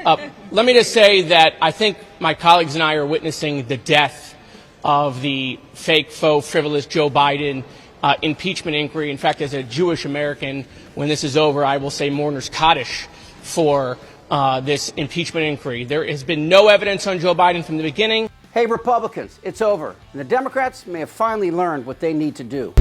Let me just say that I think my colleagues and I are witnessing the death of the fake, faux, frivolous Joe Biden impeachment inquiry. In fact, as a Jewish American, when this is over, I will say mourner's Kaddish for this impeachment inquiry. There has been no evidence on Joe Biden from the beginning. Hey, Republicans, it's over. And the Democrats may have finally learned what they need to do.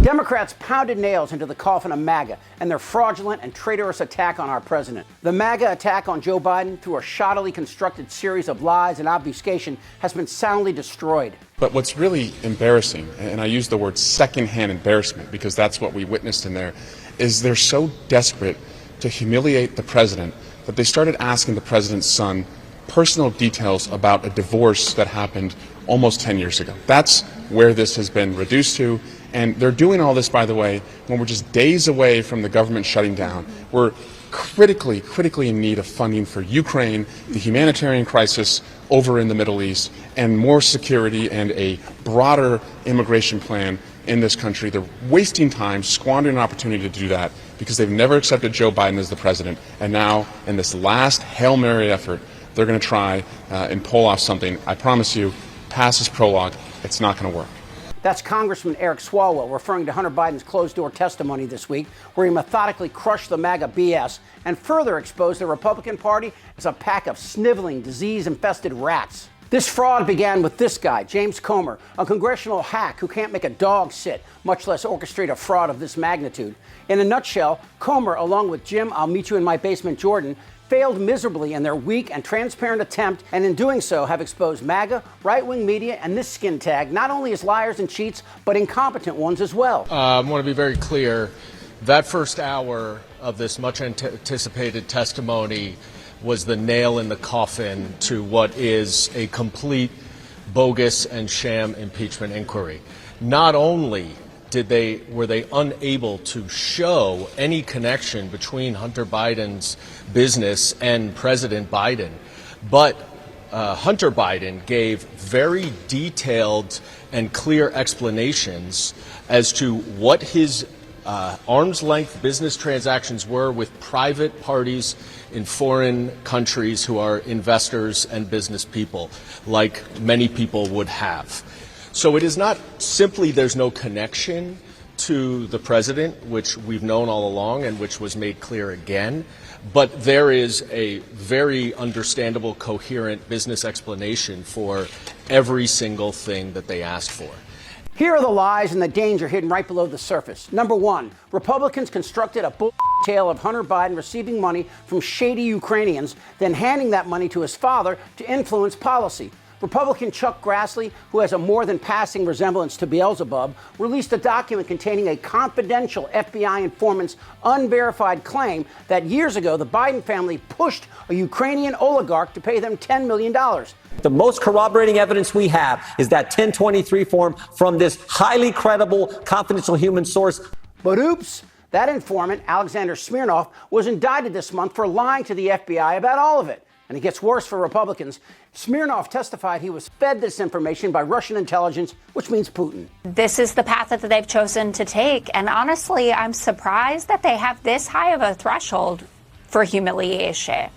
Democrats pounded nails into the coffin of MAGA and their fraudulent and traitorous attack on our president. The MAGA attack on Joe Biden, through a shoddily constructed series of lies and obfuscation, has been soundly destroyed. But what's really embarrassing, and I use the word secondhand embarrassment because that's what we witnessed in there, is they're so desperate to humiliate the president that they started asking the president's son personal details about a divorce that happened almost 10 years ago. That's where this has been reduced to. And they're doing all this, by the way, when we're just days away from the government shutting down. We're critically in need of funding for Ukraine, the humanitarian crisis over in the Middle East, and more security and a broader immigration plan in this country. They're wasting time, squandering an opportunity to do that because they've never accepted Joe Biden as the president. And now, in this last Hail Mary effort, they're going to try and pull off something. I promise you, past this prologue, it's not going to work. That's Congressman Eric Swalwell referring to Hunter Biden's closed-door testimony this week, where he methodically crushed the MAGA BS and further exposed the Republican Party as a pack of sniveling, disease-infested rats. This fraud began with this guy, James Comer, a congressional hack who can't make a dog sit, much less orchestrate a fraud of this magnitude. In a nutshell, Comer, along with Jim, I'll meet you in my basement, Jordan, failed miserably in their weak and transparent attempt, and in doing so have exposed MAGA, right-wing media, and this skin tag not only as liars and cheats, but incompetent ones as well. I want to be very clear. That first hour of this much anticipated testimony was the nail in the coffin to what is a complete bogus and sham impeachment inquiry. Not only were they unable to show any connection between Hunter Biden's business and President Biden, but Hunter Biden gave very detailed and clear explanations as to what his arm's length business transactions were with private parties in foreign countries who are investors and business people, like many people would have. So it is not simply there's no connection to the president, which we've known all along and which was made clear again, but there is a very understandable, coherent business explanation for every single thing that they asked for. Here are the lies and the danger hidden right below the surface. Number one, Republicans constructed a bull tale of Hunter Biden receiving money from shady Ukrainians, then handing that money to his father to influence policy. Republican Chuck Grassley, who has a more than passing resemblance to Beelzebub, released a document containing a confidential FBI informant's unverified claim that years ago the Biden family pushed a Ukrainian oligarch to pay them $10 million. The most corroborating evidence we have is that 1023 form from this highly credible, confidential human source. But oops, that informant, Alexander Smirnov, was indicted this month for lying to the FBI about all of it. And it gets worse for Republicans. Smirnov testified he was fed this information by Russian intelligence, which means Putin. This is the path that they've chosen to take. And honestly, I'm surprised that they have this high of a threshold for humiliation.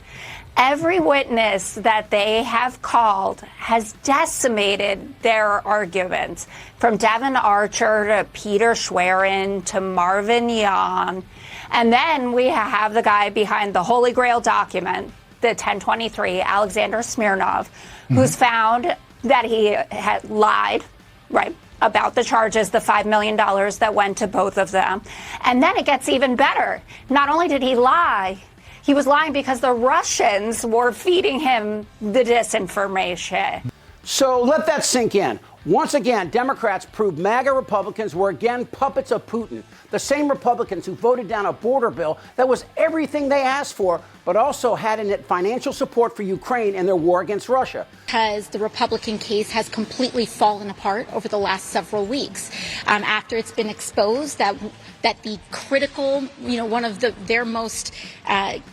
Every witness that they have called has decimated their arguments, from Devin Archer to Peter Schwerin to Marvin Young. And then we have the guy behind the Holy Grail document, the 1023, Alexander Smirnov, who's found that he had lied, right, about the charges, the $5 million that went to both of them. And then it gets even better. Not only did he lie, he was lying because the Russians were feeding him the disinformation. So let that sink in. Once again, Democrats proved MAGA Republicans were again puppets of Putin. The same Republicans who voted down a border bill that was everything they asked for, but also had in it financial support for Ukraine in their war against Russia. Because the Republican case has completely fallen apart over the last several weeks, after it's been exposed that the critical, one of their most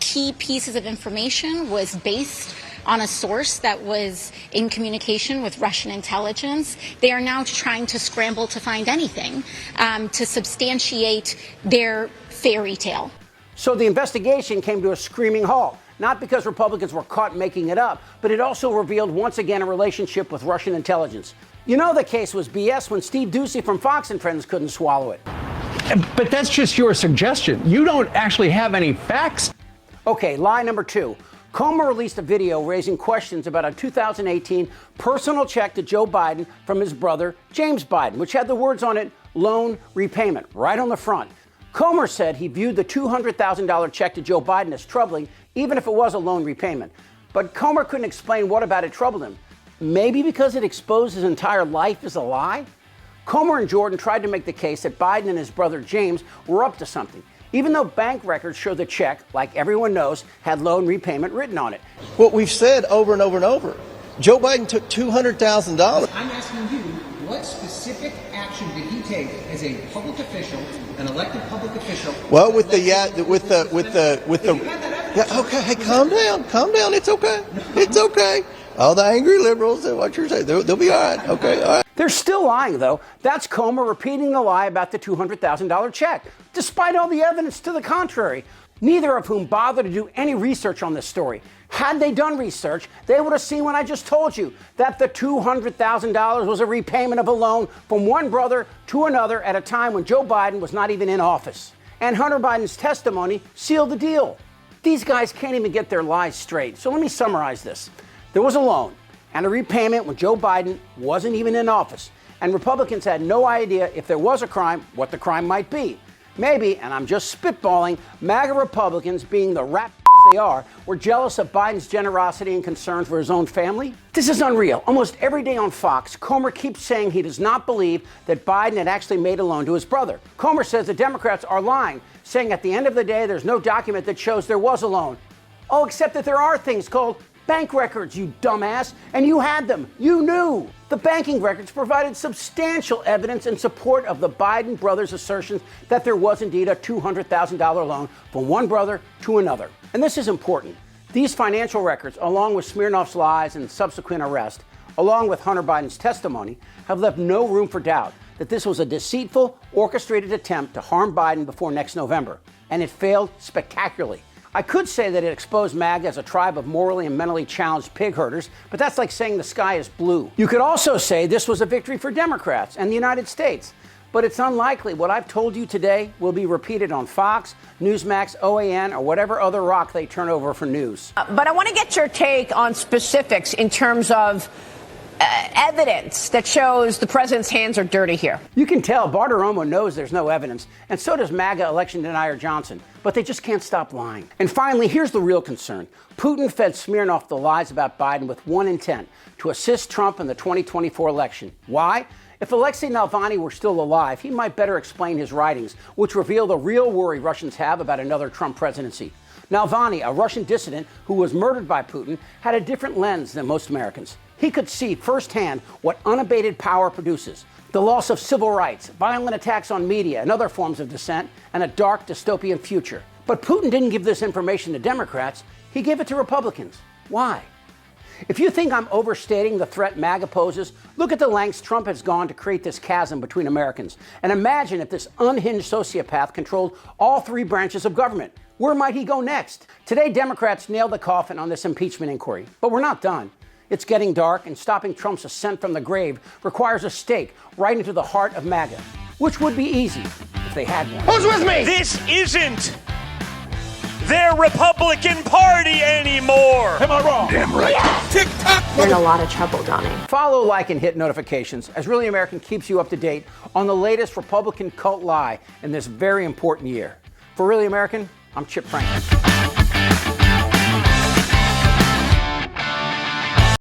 key pieces of information was based on a source that was in communication with Russian intelligence. They are now trying to scramble to find anything to substantiate their fairy tale. So the investigation came to a screaming halt, not because Republicans were caught making it up, but it also revealed once again a relationship with Russian intelligence. You know the case was BS when Steve Doocy from Fox and Friends couldn't swallow it. But that's just your suggestion. You don't actually have any facts. Okay, lie number 2. Comer released a video raising questions about a 2018 personal check to Joe Biden from his brother, James Biden, which had the words on it, loan repayment, right on the front. Comer said he viewed the $200,000 check to Joe Biden as troubling, even if it was a loan repayment. But Comer couldn't explain what about it troubled him. Maybe because it exposed his entire life as a lie? Comer and Jordan tried to make the case that Biden and his brother James were up to something, even though bank records show the check, like everyone knows, had loan repayment written on it. What we've said over and over and over, Joe Biden took $200,000. I'm asking you, what specific action did he take as a public official, an elected public official? Well, with the yeah, okay, hey, calm down, it's okay. All the angry liberals and what you're saying, they'll be all right, okay, all right. They're still lying, though. That's Comer repeating the lie about the $200,000 check, despite all the evidence to the contrary, neither of whom bothered to do any research on this story. Had they done research, they would have seen what I just told you, that the $200,000 was a repayment of a loan from one brother to another at a time when Joe Biden was not even in office. And Hunter Biden's testimony sealed the deal. These guys can't even get their lies straight. So let me summarize this. There was a loan and a repayment when Joe Biden wasn't even in office. And Republicans had no idea if there was a crime, what the crime might be. Maybe, and I'm just spitballing, MAGA Republicans, being the rat they are, were jealous of Biden's generosity and concern for his own family. This is unreal. Almost every day on Fox, Comer keeps saying he does not believe that Biden had actually made a loan to his brother. Comer says the Democrats are lying, saying at the end of the day, there's no document that shows there was a loan. Oh, except that there are things called bank records, you dumbass, and you had them. You knew. The banking records provided substantial evidence in support of the Biden brothers' assertions that there was indeed a $200,000 loan from one brother to another. And this is important. These financial records, along with Smirnoff's lies and subsequent arrest, along with Hunter Biden's testimony, have left no room for doubt that this was a deceitful, orchestrated attempt to harm Biden before next November. And it failed spectacularly. I could say that it exposed MAGA as a tribe of morally and mentally challenged pig herders, but that's like saying the sky is blue. You could also say this was a victory for Democrats and the United States, but it's unlikely what I've told you today will be repeated on Fox, Newsmax, OAN, or whatever other rock they turn over for news. But I want to get your take on specifics in terms of evidence that shows the president's hands are dirty here. You can tell Bartiromo knows there's no evidence, and so does MAGA election denier Johnson, but they just can't stop lying. And finally, here's the real concern. Putin fed Smirnoff the lies about Biden with one intent, to assist Trump in the 2024 election. Why? If Alexei Navalny were still alive, he might better explain his writings, which reveal the real worry Russians have about another Trump presidency. Navalny, a Russian dissident who was murdered by Putin, had a different lens than most Americans. He could see firsthand what unabated power produces. The loss of civil rights, violent attacks on media and other forms of dissent, and a dark dystopian future. But Putin didn't give this information to Democrats. He gave it to Republicans. Why? If you think I'm overstating the threat MAGA poses, look at the lengths Trump has gone to create this chasm between Americans. And imagine if this unhinged sociopath controlled all three branches of government. Where might he go next? Today, Democrats nailed the coffin on this impeachment inquiry. But we're not done. It's getting dark, and stopping Trump's ascent from the grave requires a stake right into the heart of MAGA, which would be easy if they had one. Who's with me? This isn't their Republican Party anymore. Am I wrong? Damn right. TikTok. You're in a lot of trouble, Donnie. Follow, like, and hit notifications as Really American keeps you up to date on the latest Republican cult lie in this very important year. For Really American, I'm Chip Franklin.